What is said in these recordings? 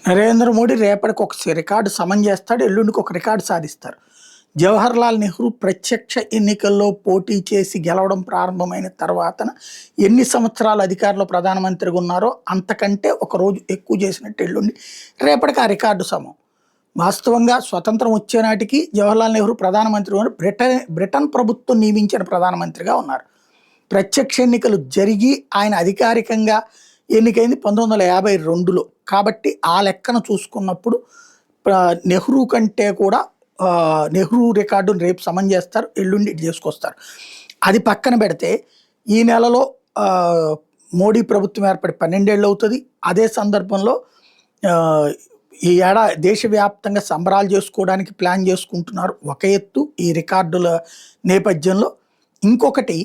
నరేంద్ర మోడీ రేపటికి ఒక రికార్డు సమన్ చేస్తాడు, ఎల్లుండికి ఒక రికార్డు సాధిస్తారు. జవహర్లాల్ నెహ్రూ ప్రత్యక్ష ఎన్నికల్లో పోటీ చేసి గెలవడం ప్రారంభమైన తర్వాతన ఎన్ని సంవత్సరాలు అధికారంలో ప్రధానమంత్రిగా ఉన్నారో అంతకంటే ఒక రోజు ఎక్కువ చేసినట్టు ఎల్లుండి రేపటికి ఆ రికార్డు సమం. వాస్తవంగా స్వతంత్రం వచ్చే నాటికి జవహర్లాల్ నెహ్రూ ప్రధానమంత్రి ఉన్నారు. బ్రిటన్ ప్రభుత్వం నియమించిన ప్రధానమంత్రిగా ఉన్నారు. ప్రత్యక్ష ఎన్నికలు జరిగి ఆయన అధికారికంగా ఎన్నికైంది 1952లో. కాబట్టి ఆ లెక్కన చూసుకున్నప్పుడు నెహ్రూ కంటే కూడా నెహ్రూ రికార్డును రేపు సమన్ చేస్తారు, ఎల్లుండి ఇటు చేసుకొస్తారు. అది పక్కన పెడితే ఈ నెలలో మోడీ ప్రభుత్వం ఏర్పడి 12 ఏళ్ళు అవుతుంది. అదే సందర్భంలో ఈ దేశవ్యాప్తంగా సంబరాలు చేసుకోవడానికి ప్లాన్ చేసుకుంటున్నారు ఒక ఎత్తు ఈ రికార్డుల నేపథ్యంలో. ఇంకొకటి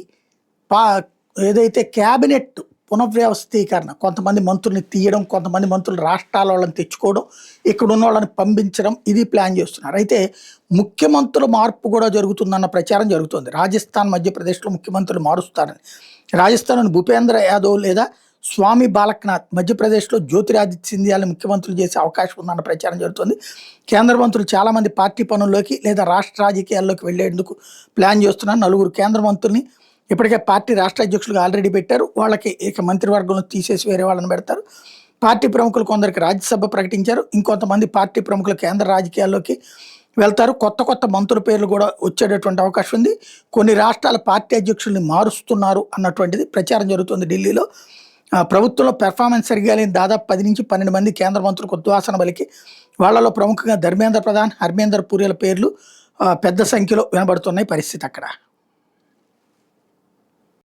ఏదైతే క్యాబినెట్ పునఃవ్యవస్థీకరణ, కొంతమంది మంత్రుల్ని తీయడం, కొంతమంది మంత్రులు రాష్ట్రాల వాళ్ళని తెచ్చుకోవడం, ఇక్కడ ఉన్న వాళ్ళని పంపించడం, ఇది ప్లాన్ చేస్తున్నారు. అయితే ముఖ్యమంత్రుల మార్పు కూడా జరుగుతుందన్న ప్రచారం జరుగుతుంది. రాజస్థాన్, మధ్యప్రదేశ్లో ముఖ్యమంత్రులు మారుస్తారని. రాజస్థాన్లోని భూపేంద్ర యాదవ్ లేదా స్వామి బాలక్నాథ్, మధ్యప్రదేశ్లో జ్యోతిరాదిత్య సింధియాలను ముఖ్యమంత్రులు చేసే అవకాశం ఉందన్న ప్రచారం జరుగుతుంది. కేంద్ర మంత్రులు చాలామంది పార్టీ పనుల్లోకి లేదా రాష్ట్ర రాజకీయాల్లోకి వెళ్లేందుకు ప్లాన్ చేస్తున్నారు. 4 కేంద్ర మంత్రుల్ని ఇప్పటికే పార్టీ రాష్ట్ర అధ్యక్షులుగా ఆల్రెడీ పెట్టారు. వాళ్ళకి ఇక మంత్రివర్గంలో తీసేసి వేరే వాళ్ళని పెడతారు. పార్టీ ప్రముఖులు కొందరికి రాజ్యసభ ప్రకటించారు. ఇంకొంతమంది పార్టీ ప్రముఖులు కేంద్ర రాజకీయాల్లోకి వెళ్తారు. కొత్త మంత్రుల పేర్లు కూడా వచ్చేటటువంటి అవకాశం ఉంది. కొన్ని రాష్ట్రాల పార్టీ అధ్యక్షుల్ని మారుస్తున్నారు అన్నటువంటిది ప్రచారం జరుగుతుంది ఢిల్లీలో. ప్రభుత్వంలో పెర్ఫార్మెన్స్ సరిగా లేని దాదాపు 10 నుంచి 12 మంది కేంద్ర మంత్రులకు ఉద్వాసన బలికి, వాళ్ళలో ప్రముఖంగా ధర్మేంద్ర ప్రధాన్, హర్మేందర్ పూరిల పేర్లు పెద్ద సంఖ్యలో వినబడుతున్నాయి పరిస్థితి అక్కడ.